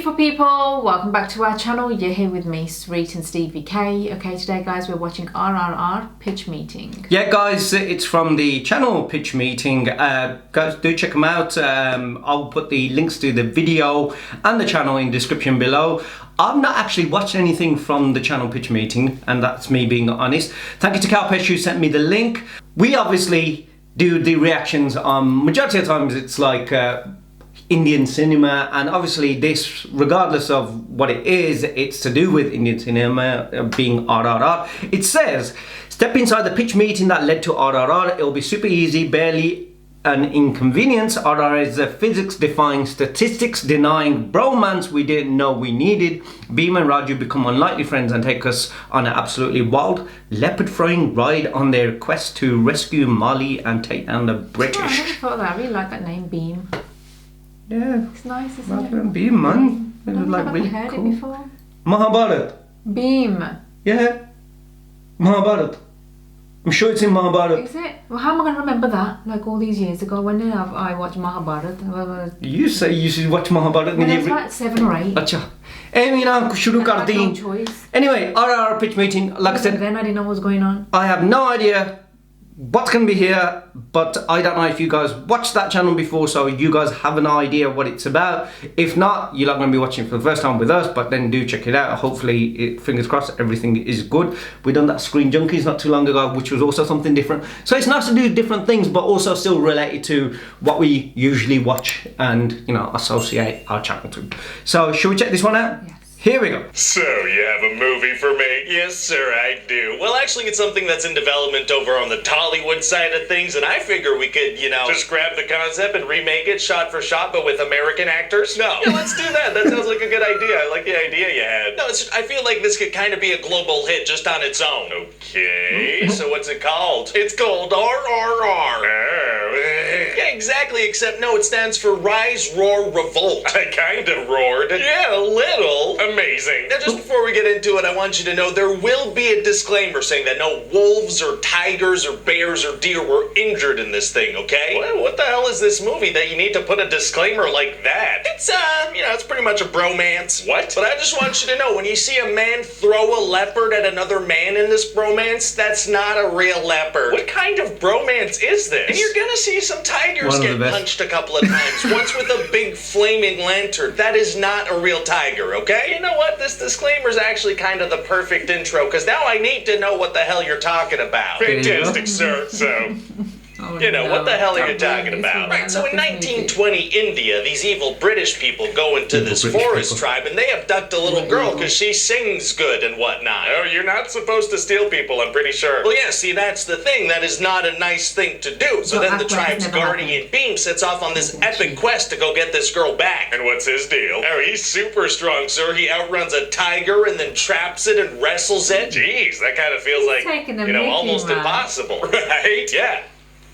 beautiful people, welcome back to our channel. You're here with me, Sreet and Stevie K. Okay, today guys, we're watching RRR Pitch Meeting. Yeah guys, it's from the channel Pitch Meeting. Guys, do check them out. I'll put the links to the video and the channel in the description below. I've not actually watched anything from the channel Pitch Meeting, and that's me being honest. Thank you to Kalpesh who sent me the link. We obviously do the reactions on, majority of times it's like Indian cinema, and obviously this, regardless of what it is, it's to do with Indian cinema, being RRR. It says, step inside the pitch meeting that led to RRR. It'll be super easy, barely an inconvenience. RRR is a physics-defying, statistics-denying bromance we didn't know we needed. Beam and Raju become unlikely friends and take us on an absolutely wild, leopard-throwing ride on their quest to rescue Mali and take down the British. Oh, I never thought of that. I really like that name, Beam. Yeah, It's nice, isn't it? Beam, man. It I was don't like think really I've heard cool. it before. Mahabharat. Beam. Yeah, Mahabharat. I'm sure it's in Mahabharat. Is it? Well, how am I going to remember that? Like all these years ago, when did I watch Mahabharat? You say you should watch Mahabharat. When I was like 7 or 8. Acha. Shuru kar I had no deen. choice. Anyway, RRR pitch meeting. Like I said, Then I didn't know what was going on. I have no idea what's going to be here, but I don't know if you guys watched that channel before, so you guys have an idea what it's about. If not, you're not going to be watching it for the first time with us, but then do check it out. Hopefully, fingers crossed, everything is good. We done that Screen Junkies not too long ago, which was also something different. So it's nice to do different things, but also still related to what we usually watch and, you know, associate our channel to. So should we check this one out? Yes. Here we go. So, you have a movie for me? Yes, sir, I do. Well, actually, it's something that's in development over on the Tollywood side of things, and I figure we could, you know, just grab the concept and remake it shot for shot, but with American actors? No. Yeah, let's do that. That sounds like a good idea. I like the idea you had. No, I feel like this could kind of be a global hit just on its own. Okay, so what's it called? It's called RRR. Oh. Yeah, exactly, except no, it stands for Rise, Roar, Revolt. I kind of roared. Yeah, a little. Amazing. Now, just before we get into it, I want you to know there will be a disclaimer saying that no wolves or tigers or bears or deer were injured in this thing, okay? What the hell is this movie that you need to put a disclaimer like that? It's, you know, it's pretty much a bromance. What? But I just want you to know, when you see a man throw a leopard at another man in this bromance, that's not a real leopard. What kind of bromance is this? And you're gonna see some tigers get punched a couple of times, once with a big flaming lantern. That is not a real tiger, okay? You know what? This disclaimer is actually kind of the perfect intro, because now I need to know what the hell you're talking about. Fantastic, sir. So, you know, what the hell are you talking about? Right, so in 1920 India, these evil British people go into this forest tribe, and they abduct a little girl because she sings good and whatnot. Oh, you're not supposed to steal people, I'm pretty sure. Well, yeah, see, that's the thing. That is not a nice thing to do. So then the tribe's guardian Beam sets off on this epic quest to go get this girl back. And what's his deal? Oh, he's super strong, sir. He outruns a tiger and then traps it and wrestles it. Jeez, that kind of feels like, you know, almost impossible. Right? Yeah.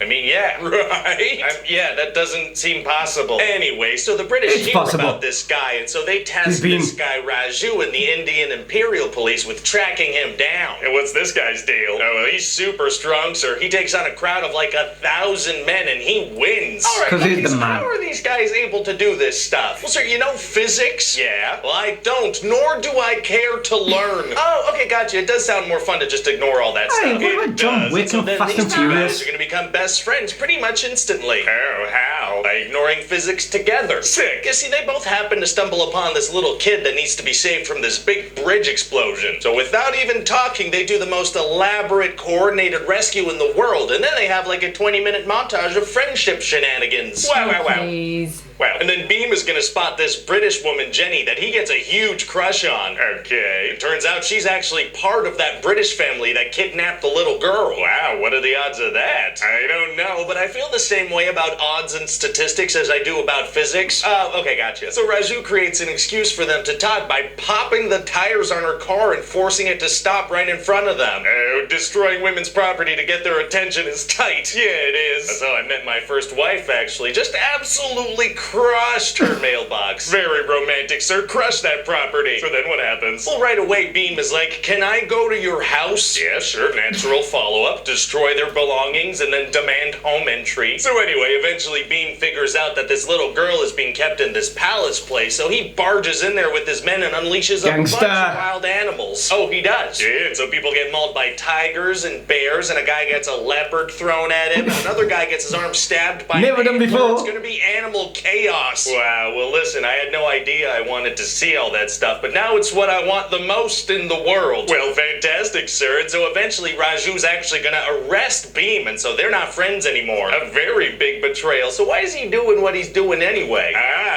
I mean, yeah, right? Yeah, that doesn't seem possible. Anyway, so the British hear about this guy, and so they task this guy Raju and the Indian Imperial Police with tracking him down. And what's this guy's deal? Oh, well, he's super strong, sir. He takes on a crowd of like 1,000 men, and he wins. All right, okay, so how are these guys able to do this stuff? Well, sir, you know physics? Yeah. Well, I don't, nor do I care to learn. Oh, okay, gotcha. It does sound more fun to just ignore all that stuff. What about John Wick and Fast and Furious? Are going to become best friends pretty much instantly. Oh, how? By ignoring physics together. Sick. You see, they both happen to stumble upon this little kid that needs to be saved from this big bridge explosion. So without even talking, they do the most elaborate, coordinated rescue in the world, and then they have like a 20-minute montage of friendship shenanigans. Wow. Please. Wow. And then Beam is gonna spot this British woman, Jenny, that he gets a huge crush on. Okay. It turns out she's actually part of that British family that kidnapped the little girl. Wow, what are the odds of that? I don't know, but I feel the same way about odds and statistics as I do about physics. Okay, gotcha. So Raju creates an excuse for them to talk by popping the tires on her car and forcing it to stop right in front of them. Oh, destroying women's property to get their attention is tight. Yeah, it is. That's how I met my first wife, actually. Just absolutely crushed her mailbox. Very romantic, sir. Crushed that property. So then what happens? Well, right away, Beam is like, can I go to your house? Yeah, sure. Natural follow-up. Destroy their belongings and then demand command home entry. So anyway, eventually Beam figures out that this little girl is being kept in this palace place, so he barges in there with his men and unleashes a bunch of wild animals. Oh, he does? Yeah, and so people get mauled by tigers and bears, and a guy gets a leopard thrown at him, and another guy gets his arm stabbed by Never done before. It's gonna be animal chaos. Wow, well listen, I had no idea I wanted to see all that stuff, but now it's what I want the most in the world. Well, fantastic, sir. And so eventually Raju's actually gonna arrest Beam, and so they're not friends anymore. A very big betrayal. So why is he doing what he's doing anyway?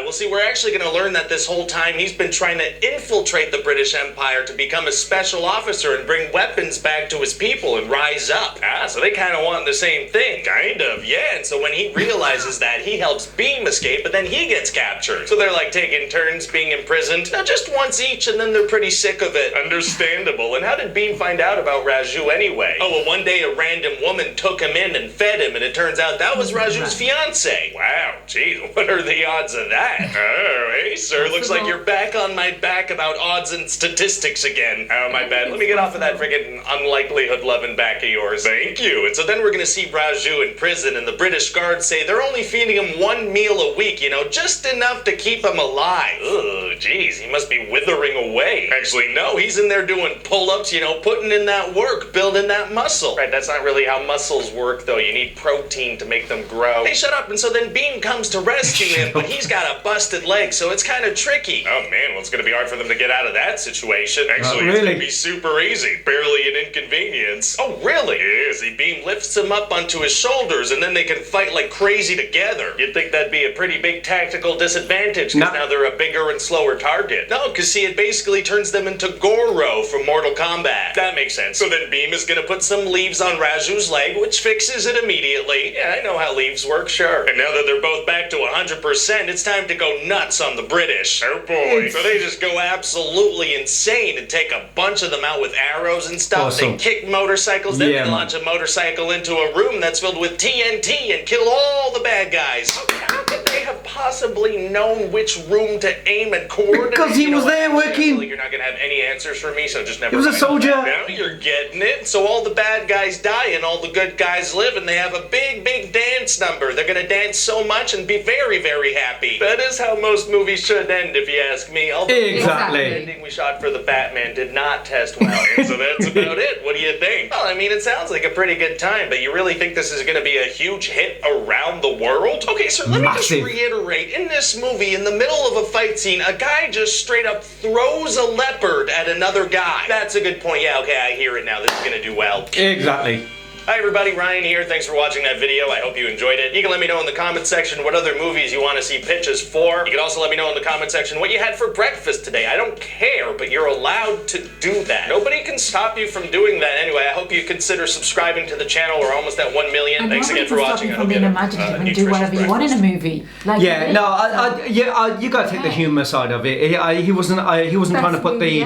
Well see, we're actually gonna learn that this whole time he's been trying to infiltrate the British Empire to become a special officer and bring weapons back to his people and rise up. So they kind of want the same thing. Kind of, yeah. And so when he realizes that, he helps Beam escape, but then he gets captured. So they're like taking turns being imprisoned. Now just once each, and then they're pretty sick of it. Understandable. And how did Beam find out about Raju anyway? Oh, well, one day a random woman took him in and fed him, and it turns out that was Raju's fiance. Wow, geez, what are the odds of that? Oh, hey, sir, looks like you're back on my back about odds and statistics again. Oh, my bad. Let me get off of that friggin' unlikelihood-loving back of yours. Thank you. And so then we're gonna see Raju in prison, and the British guards say they're only feeding him one meal a week, you know, just enough to keep him alive. Ugh, geez, he must be withering away. Actually, no, he's in there doing pull-ups, you know, putting in that work, building that muscle. Right, that's not really how muscles work, though. You need protein to make them grow. Hey, shut up. And so then Beam comes to rescue him, but he's got a busted leg, so it's kind of tricky. Oh, man, well, it's gonna be hard for them to get out of that situation. Actually, it's gonna be super easy. Barely an inconvenience. Oh, really? Yeah, see, Beam lifts him up onto his shoulders, and then they can fight like crazy together. You'd think that'd be a pretty big tactical disadvantage, because now they're a bigger and slower target. No, because see, it basically turns them into Goro from Mortal Kombat. That makes sense. So then Beam is gonna put some leaves on Raju's leg, which fixes it immediately. Yeah, I know how leaves work, sure. And now that they're both back to 100%, it's time to go nuts on the British. Oh boy. So they just go absolutely insane and take a bunch of them out with arrows and stuff. Awesome. They kick motorcycles, then they launch a motorcycle into a room that's filled with TNT and kill all the bad guys. How could they have possibly known which room to aim and coordinate? Because he was there working. You're not gonna have any answers for me, so just never. He was a soldier. Now you're getting it. So all the bad guys die and all the good guys live, and they have a big, big dance number. They're gonna dance so much and be very, very happy. That is how most movies should end, if you ask me. Although Exactly. the ending we shot for the Batman did not test well. And so that's about it. What do you think? Well, I mean, it sounds like a pretty good time, but you really think this is gonna be a huge hit around the world? Okay, so let me just reiterate. In this movie, in the middle of a fight scene, a guy just straight up throws a leopard at another guy. That's a good point. Yeah, okay, I hear it now. This is gonna do well. Exactly. Hi everybody, Ryan here. Thanks for watching that video. I hope you enjoyed it. You can let me know in the comment section what other movies you want to see pitches for. You can also let me know in the comment section what you had for breakfast today. I don't care, but you're allowed to do that. Nobody can stop you from doing that anyway. I hope you consider subscribing to the channel. We're almost at 1 million. And thanks again for watching. From being imaginative and do whatever you want in a movie. Like Yeah, no, you got to take the humour side of it. He wasn't trying to put the.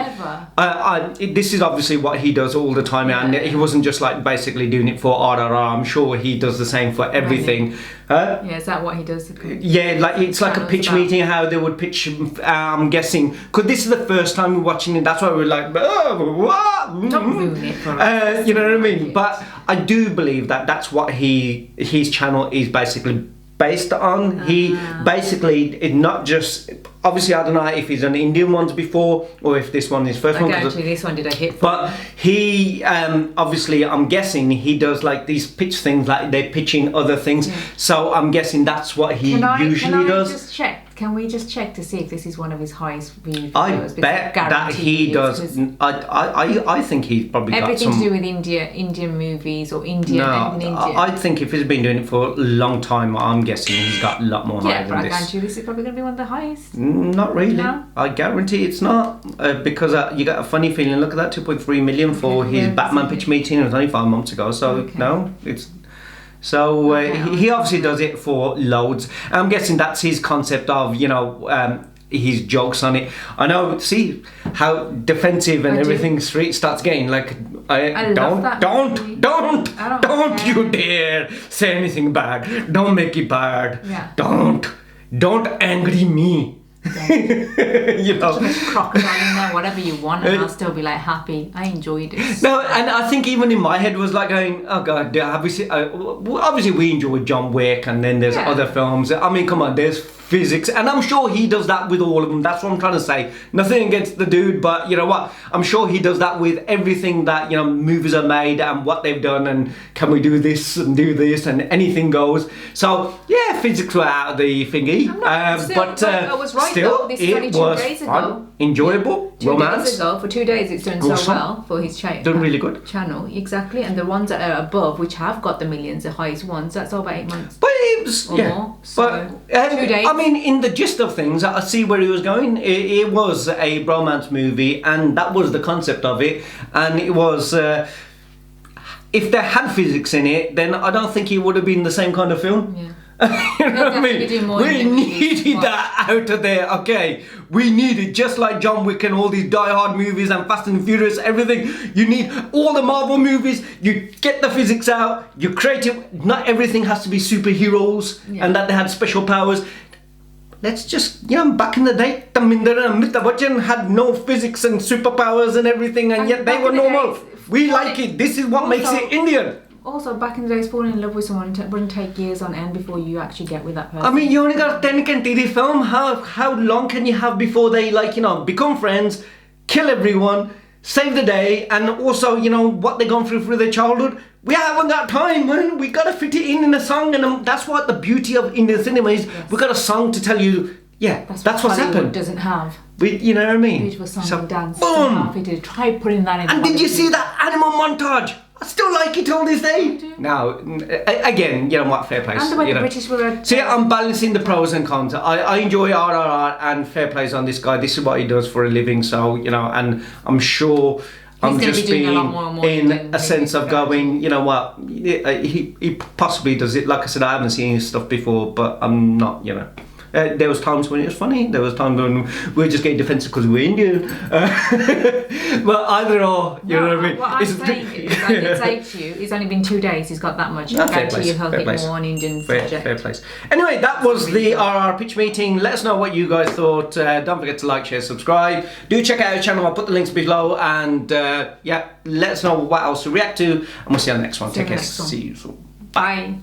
This is obviously what he does all the time, and he wasn't just like basically doing it for RRR. I'm sure he does the same for everything. Yeah, is that what he does? Yeah, like it's like a pitch meeting, how they would pitch. I'm guessing, because this is the first time we're watching it. That's why we're like, Don't ruin it for us. you know what I mean? But I do believe that that's what his channel is basically based on. He basically, it's not just, obviously I don't know if he's done Indian ones before or if this one is first one. Actually, this one did a hit for But he, obviously I'm guessing he does like these pitch things, like they're pitching other things. So I'm guessing that's what he usually does. Just check? Can we just check to see if this is one of his highest viewed videos? I bet that he does. I think he's probably everything got some. to do with Indian movies or Indian. Anything Indian. I think if he's been doing it for a long time, I'm guessing he's got a lot more higher than but this. I guarantee you this is probably going to be one of the highest. Not really. No? I guarantee it's not, because you got a funny feeling. Look at that, 2.3 million for his Batman pitch meeting. It was only 5 months ago, so no, it's. So he obviously does it for loads. I'm guessing that's his concept of, his jokes on it. I know, see how defensive and everything Street starts getting. Like, don't you dare say anything bad. Don't make it bad. Yeah. Don't angry me. You know. Too much crocodile in there, whatever you want, and I'll still be like happy. I enjoyed it. No, and I think even in my head was like going, oh god, have we seen? Well, obviously we enjoyed John Wick, and then there's other films. I mean, come on, there's physics, and I'm sure he does that with all of them. That's what I'm trying to say. Nothing against the dude, but you know what? I'm sure he does that with everything that, you know, movies are made and what they've done, and can we do this and do this, and anything goes. So yeah, physics were out of the thingy, but I was right still, though. This is only it 2 was days fun, ago. enjoyable, 2 romance. days ago, for 2 days, it's done so Awesome. well for his Done really good. channel. Exactly, and the ones that are above, which have got the millions, the highest ones, that's all about 8 months. But it was, Or yeah. more, so, But 2 days. I mean, in the gist of things, I see where he was going. It was a bromance movie, and that was the concept of it. And it was, if there had physics in it, then I don't think it would have been the same kind of film. Yeah. You know what I definitely do mean? more We in the movies, needed but- that out of there, okay? We need it, just like John Wick and all these Die Hard movies and Fast and Furious, everything. You need all the Marvel movies, you get the physics out, you create it. Not everything has to be superheroes and that they had special powers. Let's just, you know, back in the day, Taminder and Amitabh Bachchan had no physics and superpowers and everything, and yet they back were in the normal. days, We like it. This is what makes it Indian. Also, back in the days, falling in love with someone wouldn't take years on end before you actually get with that person. I mean, you only got a 10 TV film. How long can you have before they, like, you know, become friends, kill everyone, save the day, and also, you know, what they've gone through their childhood? We haven't got time, man. We gotta fit it in a song, and that's what the beauty of Indian cinema is. We got a song to tell you, yeah, that's what's Hollywood happened. doesn't have. You know what I mean? Beautiful song So, and dance. boom. Happy to try putting that in. And did you see that animal montage? I still like it till this day. Now, again, you know what, fair play. And the way you the know. British were. See, I'm balancing the pros and cons. I enjoy RRR and fair plays on this guy. This is what he does for a living. So, you know, and I'm sure I'm gonna just be doing a being lot more and more in than a sense of maybe going, you know what, he possibly does it. Like I said, I haven't seen his stuff before, but I'm not, you know. There was times when it was funny. There was times when we were just getting defensive because we're Indian. Well, either or, you know what I mean? What I'm saying is, I did say to you, it's only been 2 days. He's got that much. No, I fair guarantee place, you he'll fair hit place. more on Indian Fair subject. place. Anyway, that was the RR pitch meeting. Let us know what you guys thought. Don't forget to like, share, subscribe. Do check out our channel. I'll put the links below. And yeah, let us know what else to react to. And we'll see you on the next one. See you Take on care. the next one. See you soon. Bye.